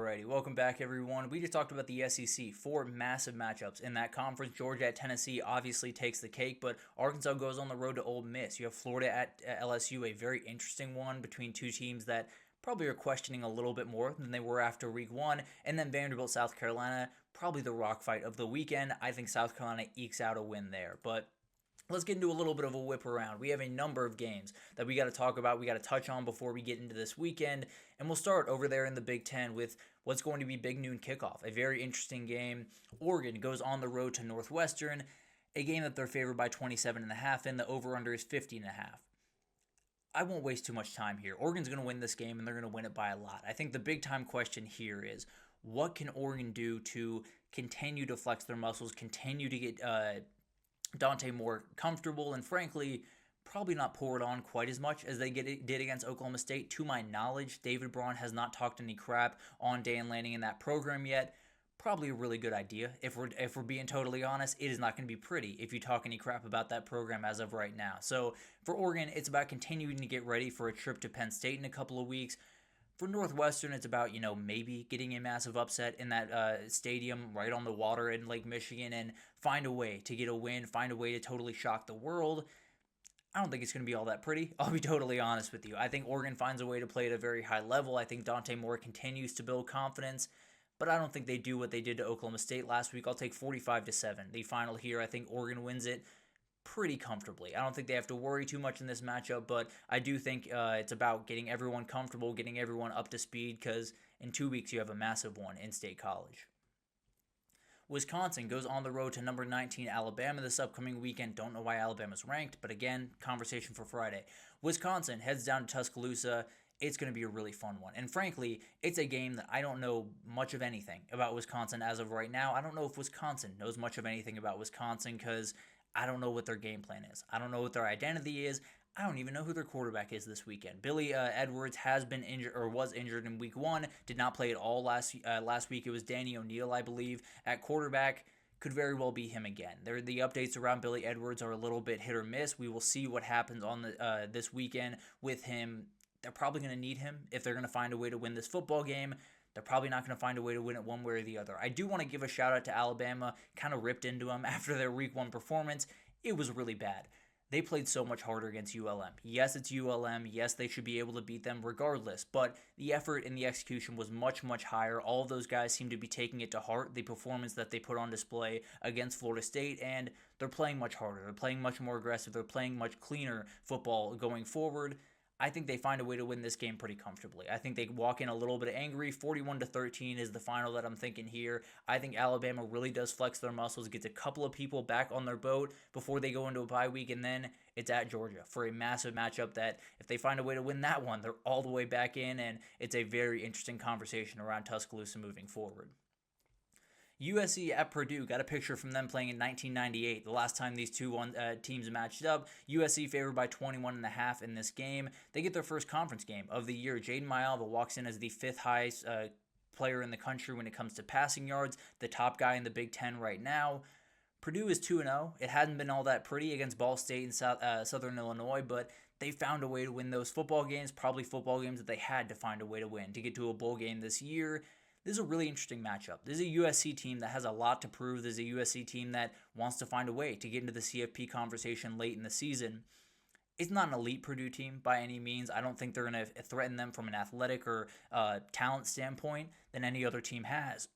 Alrighty, welcome back, everyone. We just talked about the SEC, four massive matchups in that conference. Georgia at Tennessee obviously takes the cake, but Arkansas goes on the road to Ole Miss. You have Florida at LSU, a very interesting one between two teams that probably are questioning a little bit more than they were after week one. And then Vanderbilt, South Carolina, probably the rock fight of the weekend. I think South Carolina ekes out a win there, but let's get into a little bit of a whip around. We have a number of games that we got to talk about, we got to touch on before we get into this weekend. And we'll start over there in the Big Ten with what's going to be big noon kickoff. A very interesting game. Oregon goes on the road to Northwestern, a game that they're favored by 27.5, and the over-under is 50.5. I won't waste too much time here. Oregon's going to win this game, and they're going to win it by a lot. I think the big-time question here is, what can Oregon do to continue to flex their muscles, continue to get Dante Moore comfortable, and frankly, probably not pour it on quite as much as they did against Oklahoma State. To my knowledge, David Braun has not talked any crap on Dan Lanning in that program yet. Probably a really good idea. If we're being totally honest, it is not going to be pretty if you talk any crap about that program as of right now. So for Oregon, it's about continuing to get ready for a trip to Penn State in a couple of weeks. For Northwestern, it's about, maybe getting a massive upset in that stadium right on the water in Lake Michigan and find a way to get a win, find a way to totally shock the world. I don't think it's going to be all that pretty. I'll be totally honest with you. I think Oregon finds a way to play at a very high level. I think Dante Moore continues to build confidence, but I don't think they do what they did to Oklahoma State last week. I'll take 45-7. The final here, I think Oregon wins it pretty comfortably. I don't think they have to worry too much in this matchup, but I do think it's about getting everyone comfortable, getting everyone up to speed, because in 2 weeks you have a massive one in State College. Wisconsin goes on the road to number 19 Alabama this upcoming weekend. Don't know why Alabama's ranked, but again, conversation for Friday. Wisconsin heads down to Tuscaloosa. It's going to be a really fun one. And frankly, it's a game that I don't know much of anything about Wisconsin as of right now. I don't know if Wisconsin knows much of anything about Wisconsin because I don't know what their game plan is. I don't know what their identity is. I don't even know who their quarterback is this weekend. Billy Edwards has been injured or was injured in week one. Did not play at all last week. It was Danny O'Neal, I believe, at quarterback. Could very well be him again. The updates around Billy Edwards are a little bit hit or miss. We will see what happens on this weekend with him. They're probably going to need him if they're going to find a way to win this football game. They're probably not going to find a way to win it one way or the other. I do want to give a shout out to Alabama. Kind of ripped into them after their week one performance. It was really bad. They played so much harder against ULM. Yes, it's ULM. Yes, they should be able to beat them regardless. But the effort and the execution was much, much higher. All of those guys seem to be taking it to heart, the performance that they put on display against Florida State. And they're playing much harder. They're playing much more aggressive. They're playing much cleaner football going forward. I think they find a way to win this game pretty comfortably. I think they walk in a little bit angry. 41-13 is the final that I'm thinking here. I think Alabama really does flex their muscles, gets a couple of people back on their boat before they go into a bye week, and then it's at Georgia for a massive matchup that if they find a way to win that one, they're all the way back in, and it's a very interesting conversation around Tuscaloosa moving forward. USC at Purdue, got a picture from them playing in 1998, the last time these two teams matched up. USC favored by 21.5 in this game. They get their first conference game of the year. Jaden Maiava walks in as the fifth highest player in the country when it comes to passing yards, the top guy in the Big Ten right now. Purdue is 2-0. It hadn't been all that pretty against Ball State and Southern Illinois, but they found a way to win those football games, probably football games that they had to find a way to win to get to a bowl game this year. This is a really interesting matchup. This is a USC team that has a lot to prove. This is a USC team that wants to find a way to get into the CFP conversation late in the season. It's not an elite Purdue team by any means. I don't think they're going to threaten them from an athletic or talent standpoint than any other team has.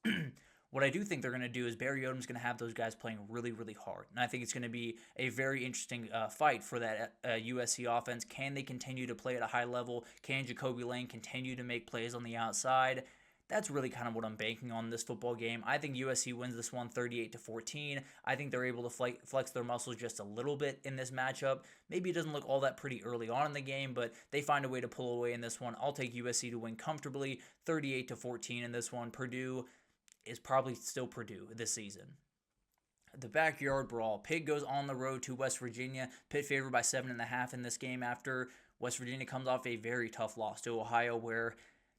What I do think they're going to do is Barry Odom's going to have those guys playing really, really hard. And I think it's going to be a very interesting fight for that USC offense. Can they continue to play at a high level? Can Jacoby Lane continue to make plays on the outside? That's really kind of what I'm banking on this football game. I think USC wins this one 38-14. I think they're able to flex their muscles just a little bit in this matchup. Maybe it doesn't look all that pretty early on in the game, but they find a way to pull away in this one. I'll take USC to win comfortably 38-14 in this one. Purdue is probably still Purdue this season. The backyard brawl. Pitt goes on the road to West Virginia. Pitt favored by 7.5 in this game after West Virginia comes off a very tough loss to Ohio where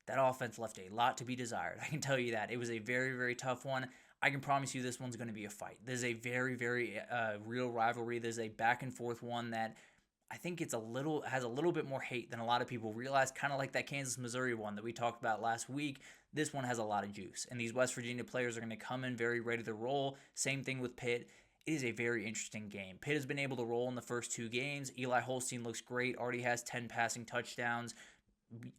that offense left a lot to be desired. I can tell you that. It was a very, very tough one. I can promise you this one's going to be a fight. This is a very, very real rivalry. This is a back and forth one that I think it's has a little bit more hate than a lot of people realize, kind of like that Kansas-Missouri one that we talked about last week. This one has a lot of juice, and these West Virginia players are going to come in very ready to roll. Same thing with Pitt. It is a very interesting game. Pitt has been able to roll in the first 2 games. Eli Holstein looks great, already has 10 passing touchdowns.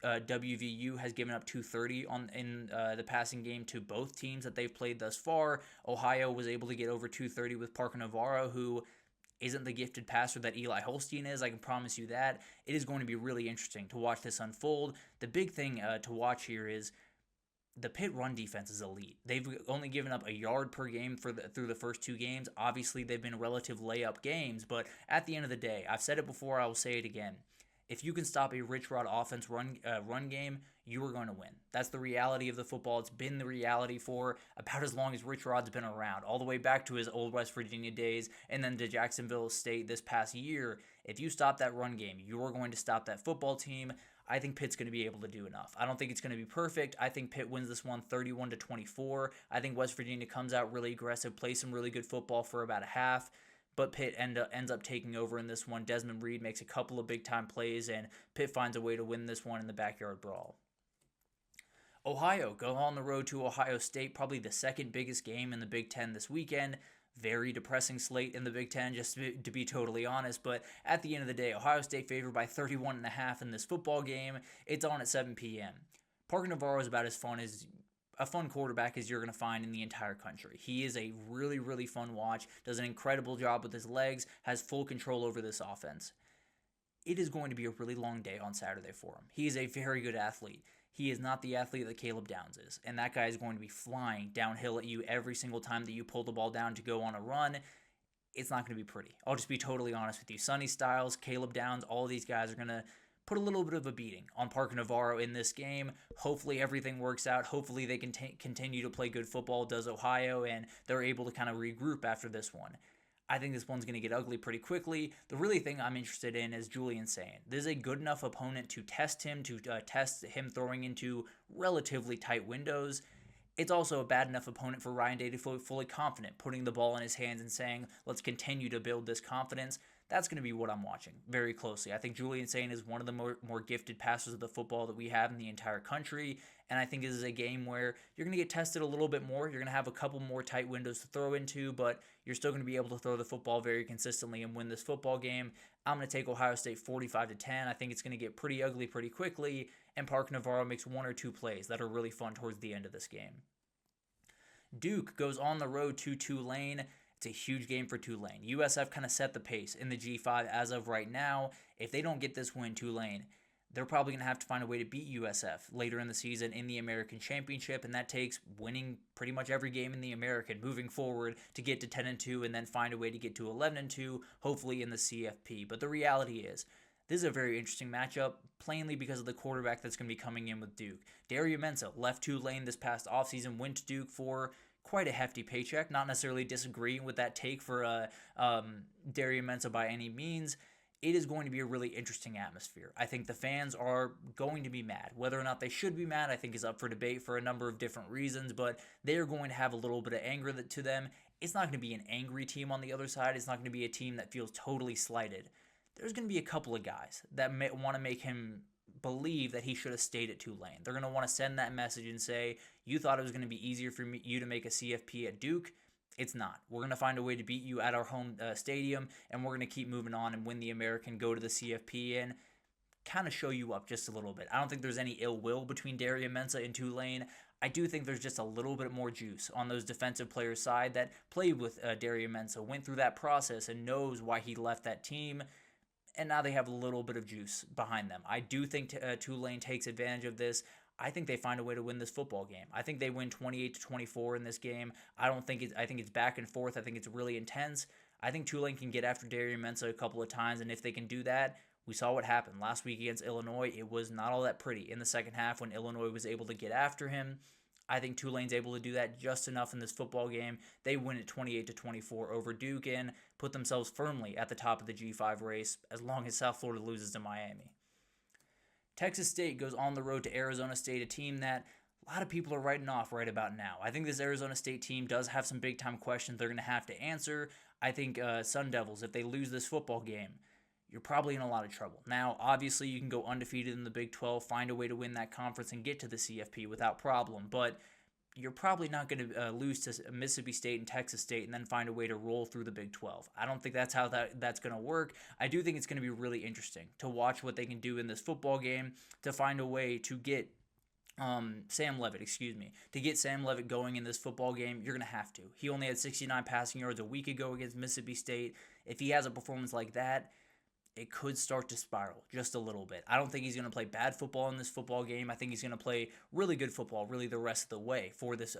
WVU has given up 230 in the passing game to both teams that they've played thus far. Ohio was able to get over 230 with Parker Navarro, who isn't the gifted passer that Eli Holstein is. I can promise you that. It is going to be really interesting to watch this unfold. The big thing to watch here is the Pitt run defense is elite. They've only given up a yard per game through the first 2 games. Obviously, they've been relative layup games, but at the end of the day, I've said it before, I will say it again. If you can stop a Rich Rod offense run game, you are going to win. That's the reality of the football. It's been the reality for about as long as Rich Rod's been around, all the way back to his old West Virginia days and then to Jacksonville State this past year. If you stop that run game, you are going to stop that football team. I think Pitt's going to be able to do enough. I don't think it's going to be perfect. I think Pitt wins this one 31-24. I think West Virginia comes out really aggressive, plays some really good football for about a half. But Pitt ends up taking over in this one. Desmond Reed makes a couple of big-time plays, and Pitt finds a way to win this one in the backyard brawl. Ohio go on the road to Ohio State, probably the second biggest game in the Big Ten this weekend. Very depressing slate in the Big Ten, just to be totally honest. But at the end of the day, Ohio State favored by 31.5 in this football game. It's on at 7 p.m. Parker Navarro is about as fun quarterback as you're going to find in the entire country. He is a really, really fun watch, does an incredible job with his legs, has full control over this offense. It is going to be a really long day on Saturday for him. He is a very good athlete. He is not the athlete that Caleb Downs is, and that guy is going to be flying downhill at you every single time that you pull the ball down to go on a run. It's not going to be pretty. I'll just be totally honest with you. Sonny Styles, Caleb Downs, all of these guys are going to put a little bit of a beating on Parker Navarro in this game. Hopefully everything works out. Hopefully they can continue to play good football, does Ohio, and they're able to kind of regroup after this one. I think this one's going to get ugly pretty quickly. The really thing I'm interested in is Julian Sayin. This is a good enough opponent to test him throwing into relatively tight windows. It's also a bad enough opponent for Ryan-Day to feel fully confident, putting the ball in his hands and saying, let's continue to build this confidence. That's going to be what I'm watching very closely. I think Julian Sayin is one of the more gifted passers of the football that we have in the entire country, and I think this is a game where you're going to get tested a little bit more. You're going to have a couple more tight windows to throw into, but you're still going to be able to throw the football very consistently and win this football game. I'm going to take Ohio State 45-10. I think it's going to get pretty ugly pretty quickly, and Parker Navarro makes 1 or 2 plays that are really fun towards the end of this game. Duke goes on the road to Tulane. It's a huge game for Tulane. USF kind of set the pace in the G5 as of right now. If they don't get this win, Tulane, they're probably going to have to find a way to beat USF later in the season in the American Championship, and that takes winning pretty much every game in the American moving forward to get to 10-2 and then find a way to get to 11-2, hopefully in the CFP. But the reality is, this is a very interesting matchup, plainly because of the quarterback that's going to be coming in with Duke. Darian Mensah left Tulane this past offseason, went to Duke for quite a hefty paycheck. Not necessarily disagreeing with that take for Darian Mensah by any means. It is going to be a really interesting atmosphere. I think the fans are going to be mad. Whether or not they should be mad, I think is up for debate for a number of different reasons, but they are going to have a little bit of anger to them. It's not going to be an angry team on the other side. It's not going to be a team that feels totally slighted. There's going to be a couple of guys that want to make him believe that he should have stayed at Tulane. They're going to want to send that message and say, you thought it was going to be easier for you to make a CFP at Duke. It's not. We're going to find a way to beat you at our home stadium, and we're going to keep moving on and win the American, go to the CFP, and kind of show you up just a little bit. I don't think there's any ill will between Darian Mensah and Tulane. I do think there's just a little bit more juice on those defensive players' side that played with Darian Mensah, went through that process, and knows why he left that team. And now they have a little bit of juice behind them. I do think Tulane takes advantage of this. I think they find a way to win this football game. I think they win 28-24 in this game. I think it's back and forth. I think it's really intense. I think Tulane can get after Darian Mensah a couple of times, and if they can do that, we saw what happened last week against Illinois. It was not all that pretty in the second half when Illinois was able to get after him. I think Tulane's able to do that just enough in this football game. They win it 28-24 over Duke and put themselves firmly at the top of the G5 race as long as South Florida loses to Miami. Texas State goes on the road to Arizona State, a team that a lot of people are writing off right about now. I think this Arizona State team does have some big-time questions they're going to have to answer. I think Sun Devils, if they lose this football game, you're probably in a lot of trouble. Now, obviously, you can go undefeated in the Big 12, find a way to win that conference and get to the CFP without problem, but you're probably not going to lose to Mississippi State and Texas State and then find a way to roll through the Big 12. I don't think that's how that's going to work. I do think it's going to be really interesting to watch what they can do in this football game to find a way to get Sam Levitt, to get Sam Levitt going in this football game. You're going to have to. He only had 69 passing yards a week ago against Mississippi State. If he has a performance like that, it could start to spiral just a little bit. I don't think he's going to play bad football in this football game. I think he's going to play really good football, really the rest of the way for this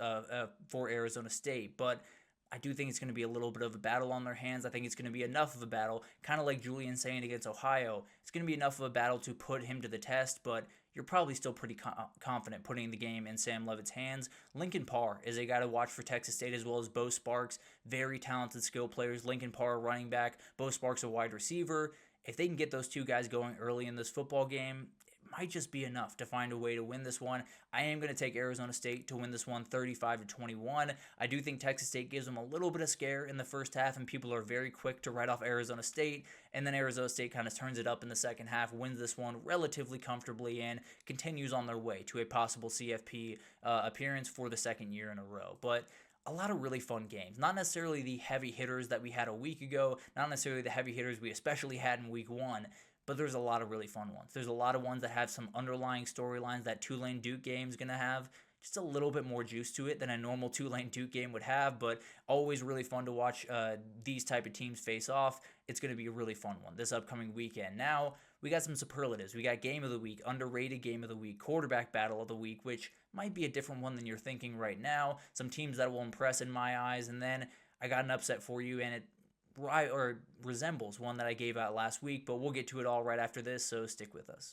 for Arizona State. But I do think it's going to be a little bit of a battle on their hands. I think it's going to be enough of a battle, kind of like Julian saying against Ohio. It's going to be enough of a battle to put him to the test, but you're probably still pretty confident putting the game in Sam Levitt's hands. Lincoln Parr is a guy to watch for Texas State, as well as Bo Sparks. Very talented skill players. Lincoln Parr, running back. Bo Sparks, a wide receiver. If they can get those two guys going early in this football game, it might just be enough to find a way to win this one. I am going to take Arizona State to win this one 35-21. I do think Texas State gives them a little bit of scare in the first half, and people are very quick to write off Arizona State, and then Arizona State kind of turns it up in the second half, wins this one relatively comfortably, and continues on their way to a possible CFP appearance for the second year in a row. But a lot of really fun games. Not necessarily the heavy hitters that we had a week ago, not necessarily the heavy hitters we especially had in week one, but there's a lot of really fun ones. There's a lot of ones that have some underlying storylines. That Tulane-Duke game is going to have just a little bit more juice to it than a normal Tulane-Duke game would have, but always really fun to watch these type of teams face off. It's going to be a really fun one this upcoming weekend. Now, we got some superlatives. We got game of the week, underrated game of the week, quarterback battle of the week, which might be a different one than you're thinking right now. Some teams that will impress in my eyes, and then I got an upset for you, and it resembles one that I gave out last week, but we'll get to it all right after this, so stick with us.